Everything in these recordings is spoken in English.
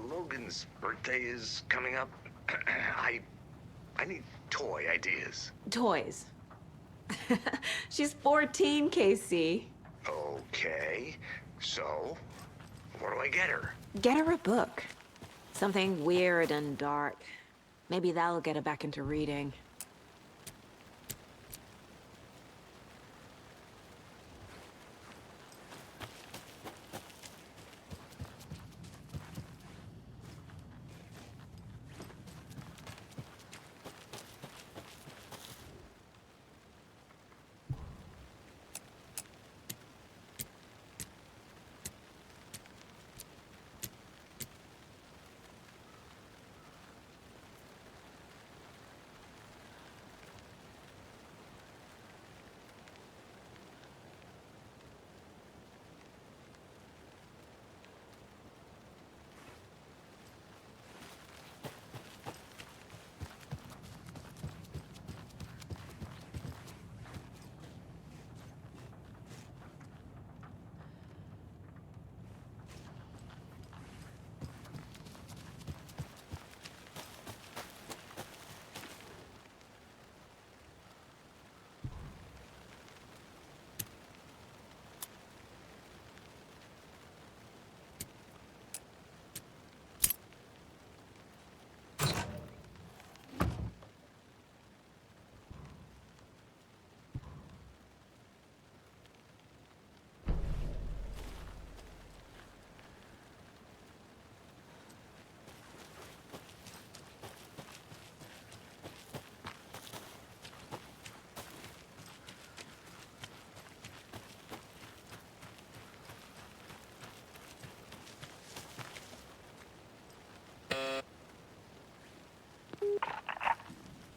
Logan's birthday is coming up. I need toy ideas. Toys. She's 14, Casey. Okay, so what do I get her? Get her a book. Something weird and dark. Maybe that'll get her back into reading.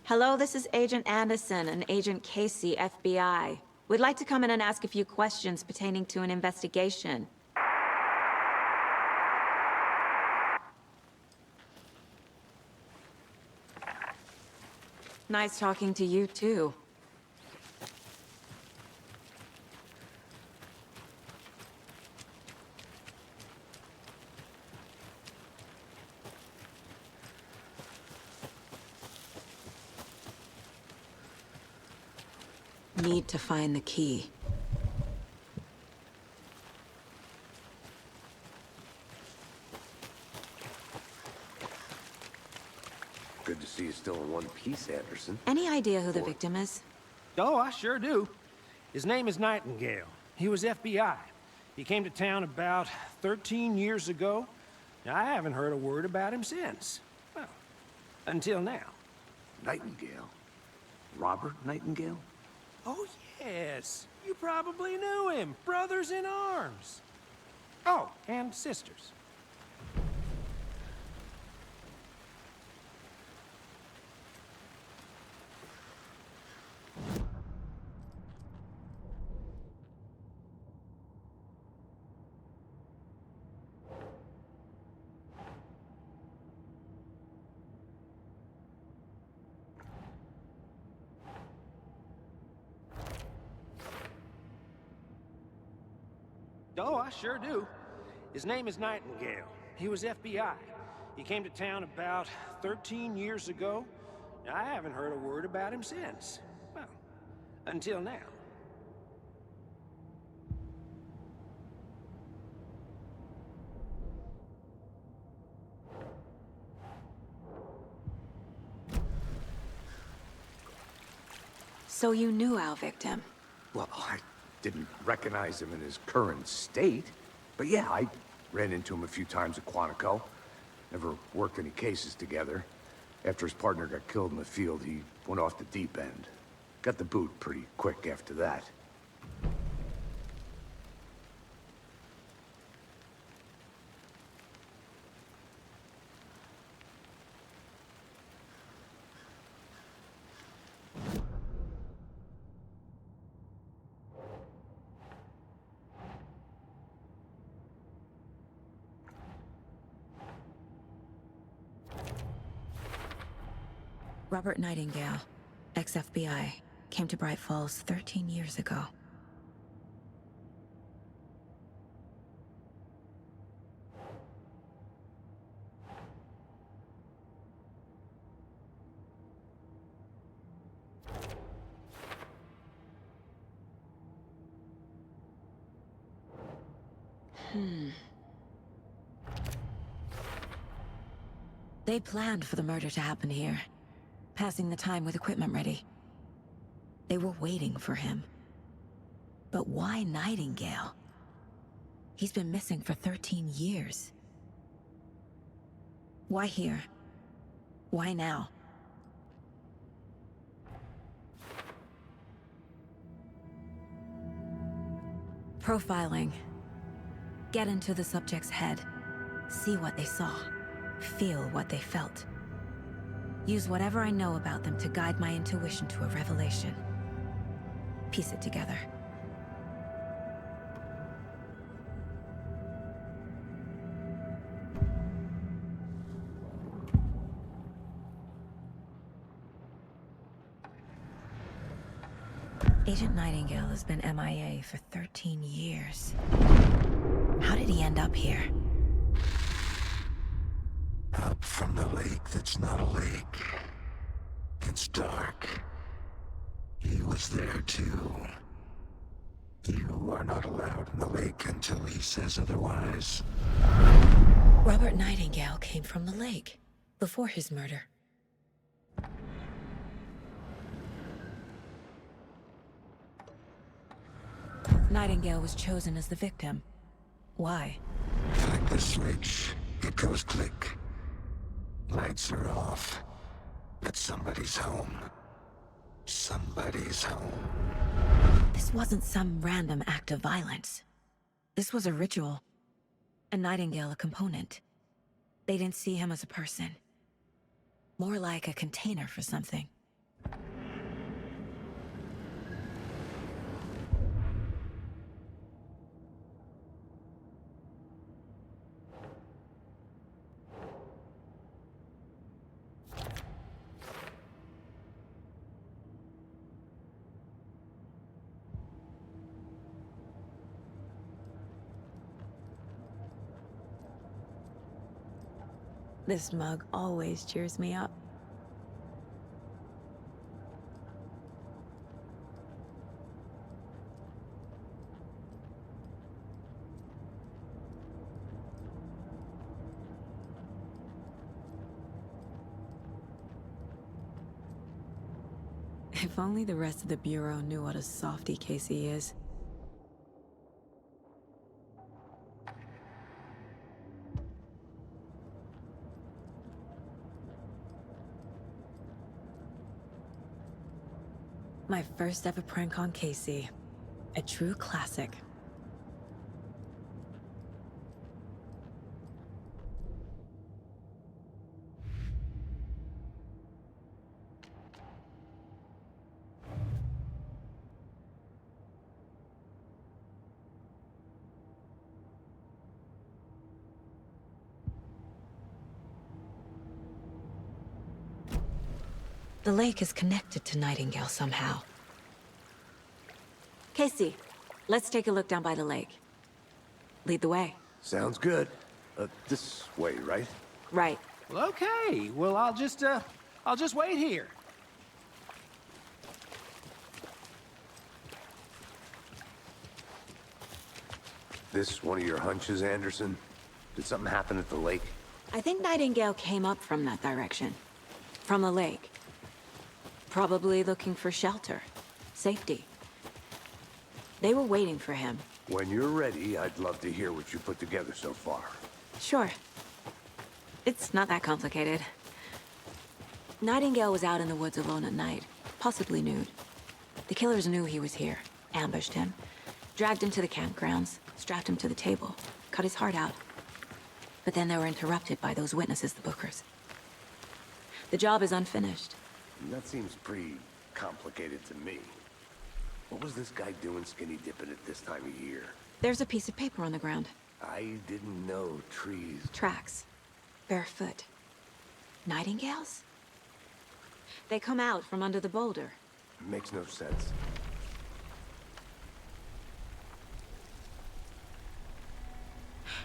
Hello, this is Agent Anderson and Agent Casey, FBI. We'd like to come in and ask a few questions pertaining to an investigation. Nice talking to you, too. Need to find the key. Good to see you still in one piece, Anderson. Any idea who the victim is? Oh, I sure do. His name is Nightingale. He was FBI. He came to town about 13 years ago. I haven't heard a word about him since. Well, until now. Nightingale? Robert Nightingale? Oh, yes. You probably knew him. Brothers in arms. Oh, and sisters. Oh, I sure do. His name is Nightingale. He was FBI. He came to town about 13 years ago. I haven't heard a word about him since. Well, until now. So you knew our victim? Well, I didn't recognize him in his current state. But yeah, I ran into him a few times at Quantico. Never worked any cases together. After his partner got killed in the field, he went off the deep end. Got the boot pretty quick after that. Robert Nightingale, ex-FBI, came to Bright Falls 13 years ago. They planned for the murder to happen here, passing the time with equipment ready. They were waiting for him. But why Nightingale? He's been missing for 13 years. Why here? Why now? Profiling. Get into the subject's head. See what they saw. Feel what they felt. Use whatever I know about them to guide my intuition to a revelation. Piece it together. Agent Nightingale has been MIA for 13 years. How did he end up here? Up from the lake that's not a lake. It's dark. He was there too. You are not allowed in the lake until he says otherwise. Robert Nightingale came from the lake, before his murder. Nightingale was chosen as the victim. Why? Like the switch, it goes click. Lights are off. But somebody's home. Somebody's home. This wasn't some random act of violence. This was a ritual. And Nightingale a component. They didn't see him as a person. More like a container for something. This mug always cheers me up. If only the rest of the Bureau knew what a softy Casey is. My first ever prank on Casey. A true classic. The lake is connected to Nightingale somehow. Casey, let's take a look down by the lake. Lead the way. Sounds good. This way, right? Right. Well, okay. Well, I'll just wait here. This one of your hunches, Anderson? Did something happen at the lake? I think Nightingale came up from that direction. From the lake. Probably looking for shelter. Safety. They were waiting for him. When you're ready, I'd love to hear what you put together so far. Sure. It's not that complicated. Nightingale was out in the woods alone at night, possibly nude. The killers knew he was here, ambushed him, dragged him to the campgrounds, strapped him to the table, cut his heart out. But then they were interrupted by those witnesses, the Bookers. The job is unfinished. That seems pretty complicated to me. What was this guy doing skinny dipping at this time of year? There's a piece of paper on the ground. I didn't know trees... Tracks. Barefoot. Nightingales? They come out from under the boulder. Makes no sense.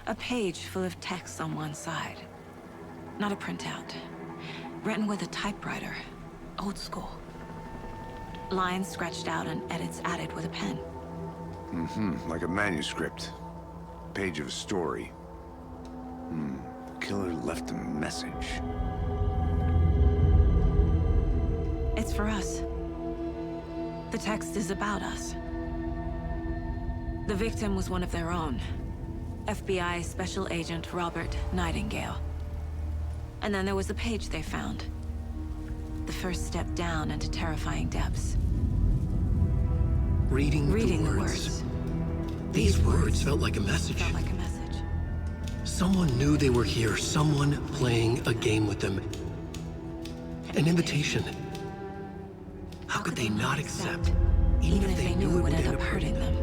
A page full of text on one side. Not a printout. Written with a typewriter. Old school. Lines scratched out and edits added with a pen. Like a manuscript. page of a story. The killer left a message. It's for us. The text is about us. The victim was one of their own. FBI Special Agent Robert Nightingale. And then there was the page they found. The first step down into terrifying depths. Reading The the words. These words felt like a message. Felt like a message. Someone knew they were here, someone playing a game with them. An invitation. How could they not accept, even if they knew it would end up hurting them?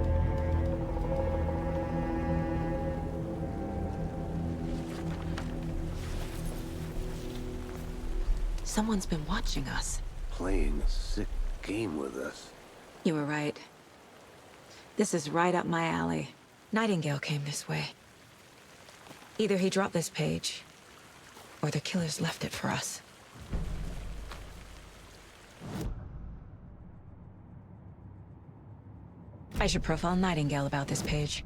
Someone's been watching us. Playing a sick game with us. You were right. This is right up my alley. Nightingale came this way. Either he dropped this page, or the killers left it for us. I should profile Nightingale about this page.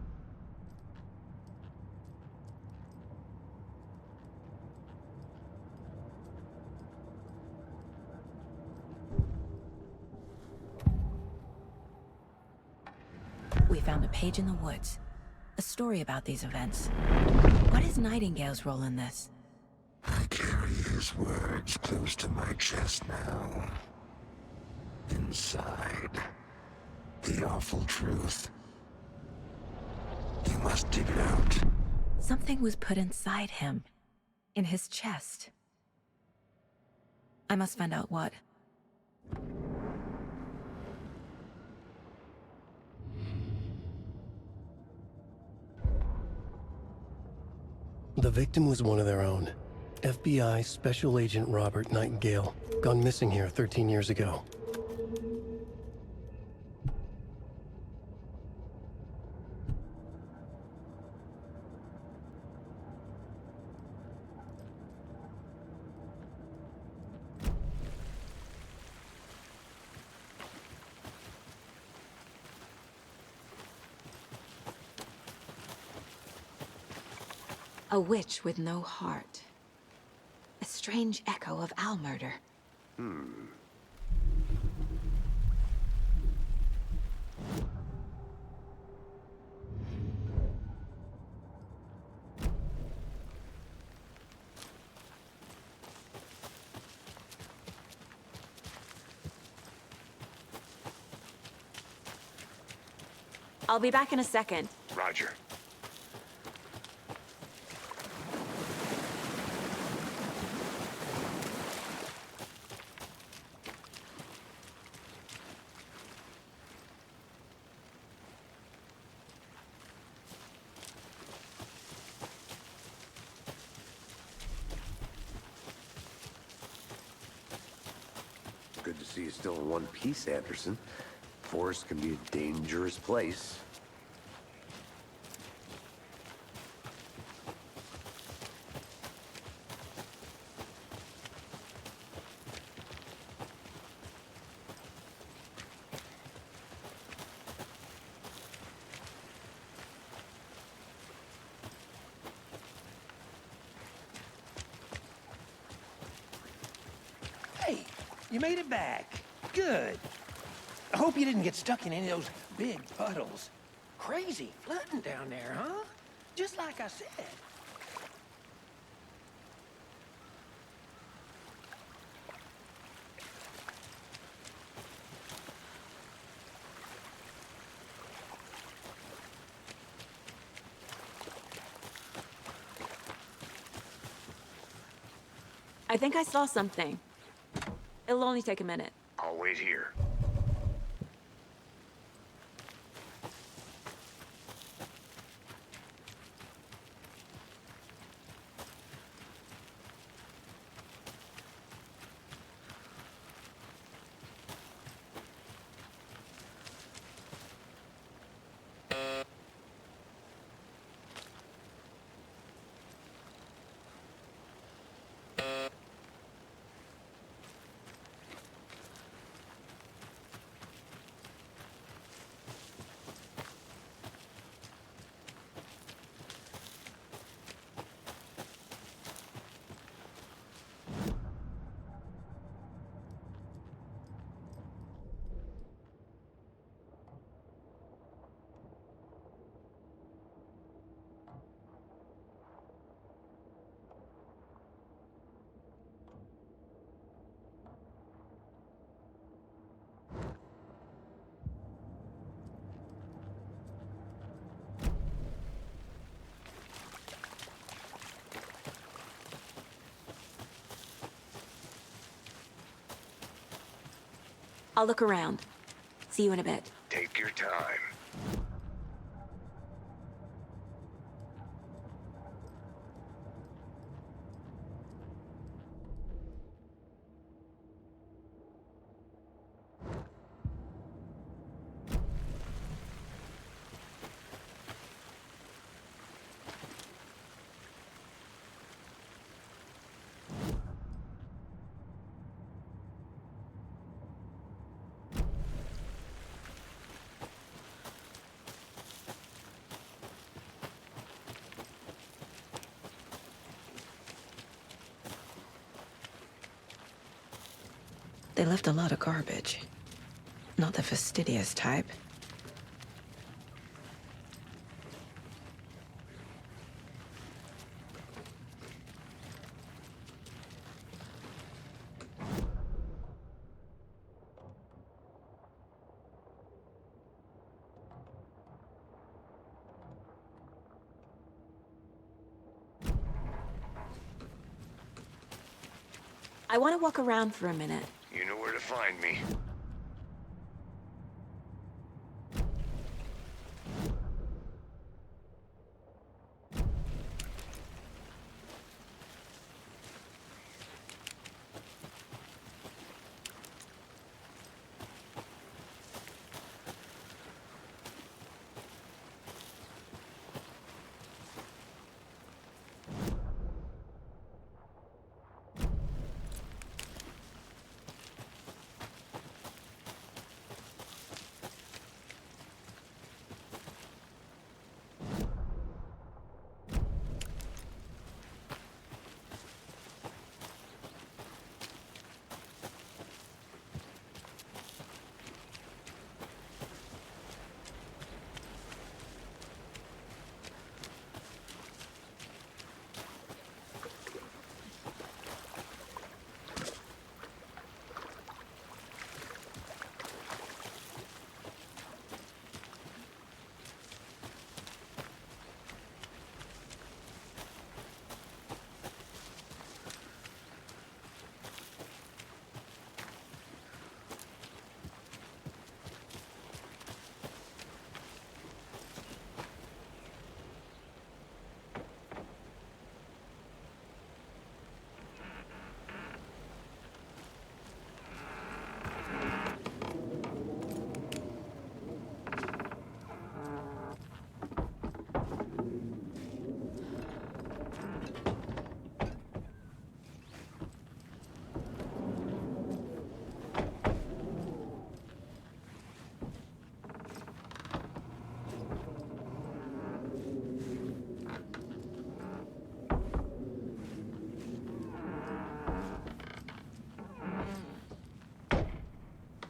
We found a page in the woods. A story about these events. What is Nightingale's role in this? I carry his words close to my chest now. Inside, the awful truth. You must dig it out. Something was put inside him. In his chest. I must find out what. The victim was one of their own. FBI Special Agent Robert Nightingale, gone missing here 13 years ago. A witch with no heart. A strange echo of owl murder. I'll be back in a second. Roger. Good to see you still in one piece, Anderson. Forest can be a dangerous place. Hey, you made it back. Good. I hope you didn't get stuck in any of those big puddles. Crazy flooding down there, huh? Just like I said. I think I saw something. It'll only take a minute. I'll wait here. I'll look around. See you in a bit. Take your time. They left a lot of garbage. Not the fastidious type. I want to walk around for a minute. You know where to find me.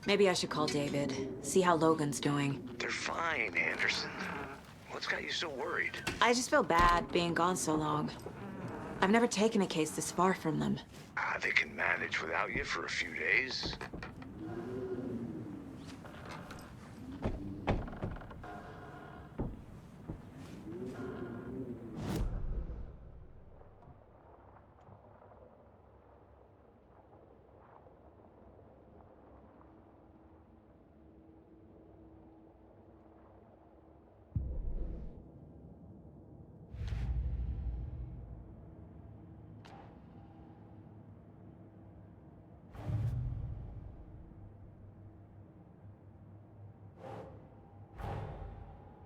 Maybe I should call David, see how Logan's doing. They're fine, Anderson. What's got you so worried? I just feel bad being gone so long. I've never taken a case this far from them. They can manage without you for a few days.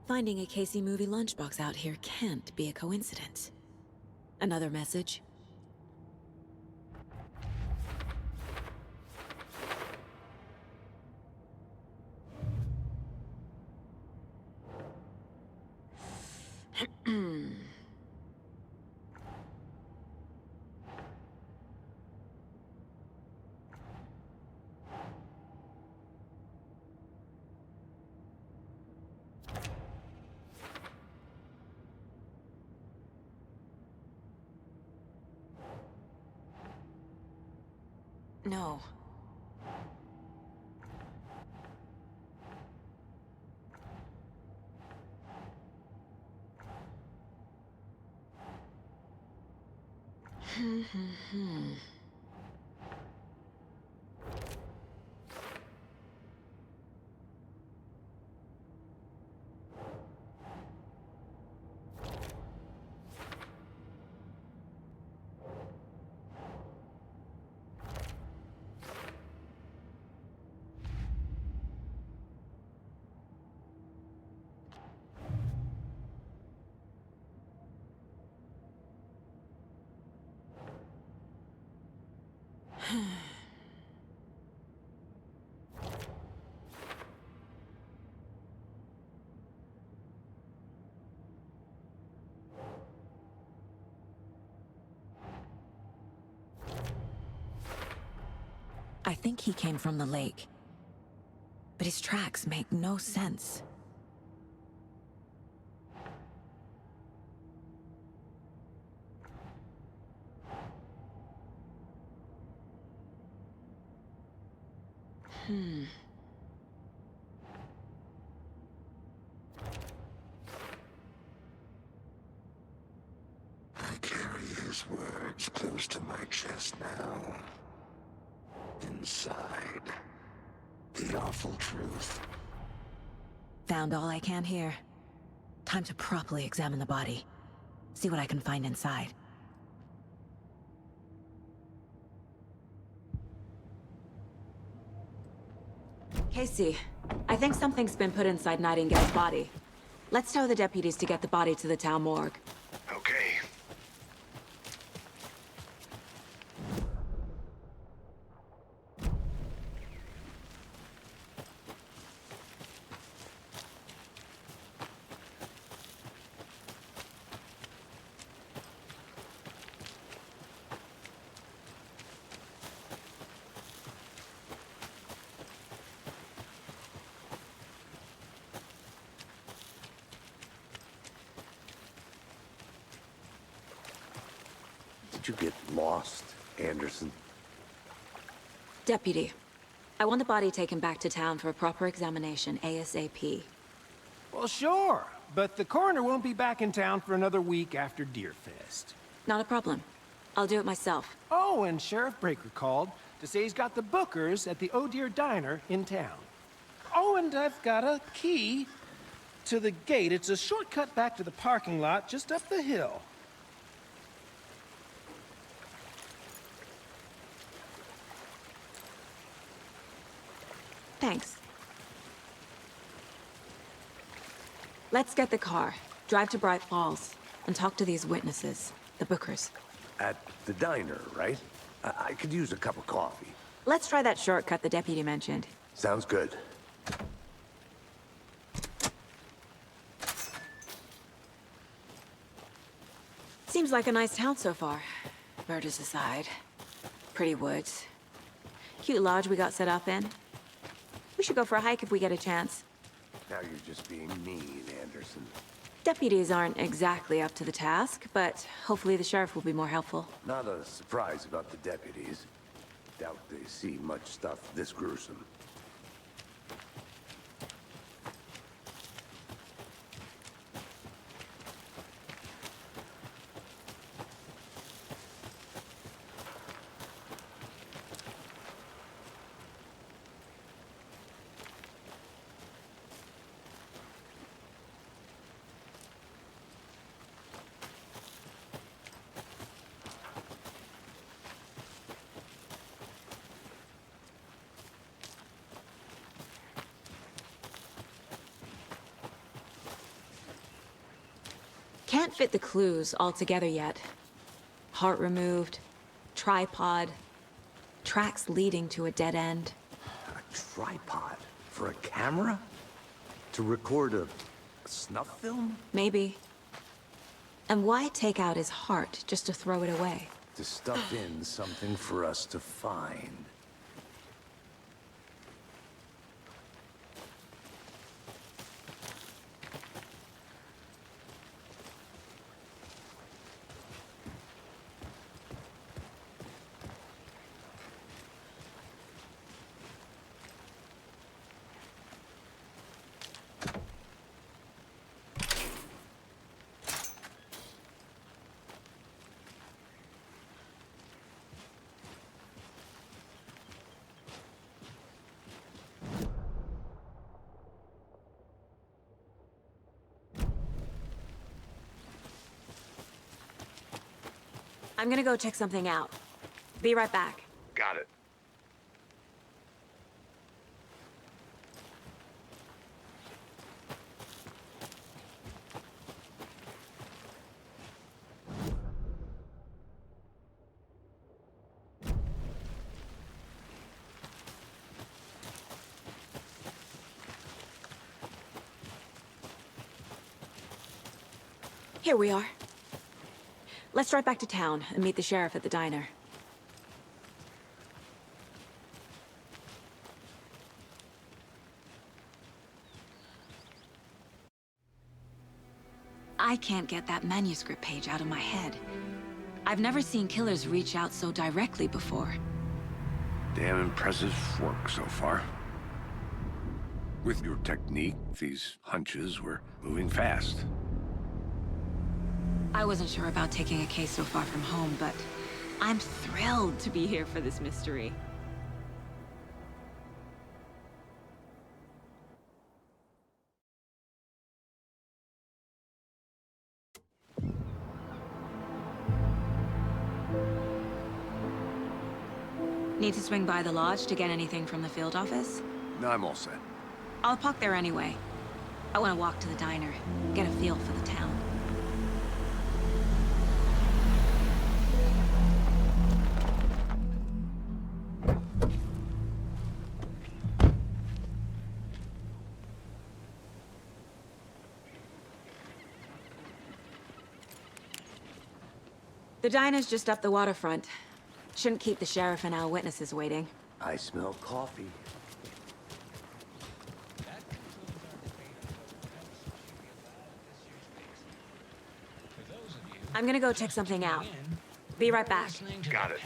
Finding a Casey movie lunchbox out here can't be a coincidence. Another message? No. I think he came from the lake. But his tracks make no sense. I carry his words close to my chest now. Inside, the awful truth. Found all I can here. Time to properly examine the body. See what I can find inside. Casey, I think something's been put inside Nightingale's body. Let's tell the deputies to get the body to the town morgue. Okay. Did you get lost, Anderson? Deputy, I want the body taken back to town for a proper examination ASAP. Well, sure, but the coroner won't be back in town for another week after Deerfest. Not a problem. I'll do it myself. Oh, and Sheriff Breaker called to say he's got the bookers at the Oh Dear Diner in town. Oh, and I've got a key to the gate. It's a shortcut back to the parking lot just up the hill. Thanks. Let's get the car, drive to Bright Falls, and talk to these witnesses, the bookers. At the diner, right? I could use a cup of coffee. Let's try that shortcut the deputy mentioned. Sounds good. Seems like a nice town so far. Murders aside. Pretty woods. Cute lodge we got set up in. We should go for a hike if we get a chance. Now you're just being mean, Anderson. Deputies aren't exactly up to the task, but hopefully the sheriff will be more helpful. Not a surprise about the deputies. Doubt they see much stuff this gruesome. Can't fit the clues all together yet. Heart removed, tripod, tracks leading to a dead end. A tripod? For a camera? To record a snuff film? Maybe. And why take out his heart just to throw it away? To stuff in something for us to find. I'm gonna go check something out. Be right back. Got it. Here we are. Let's drive back to town and meet the sheriff at the diner. I can't get that manuscript page out of my head. I've never seen killers reach out so directly before. Damn impressive work so far. With your technique, these hunches were moving fast. I wasn't sure about taking a case so far from home, but I'm thrilled to be here for this mystery. Need to swing by the lodge to get anything from the field office? No, I'm all set. I'll park there anyway. I want to walk to the diner, get a feel for the town. The diner's just up the waterfront. Shouldn't keep the sheriff and our witnesses waiting. I smell coffee. I'm gonna go check something out. Be right back. Got it.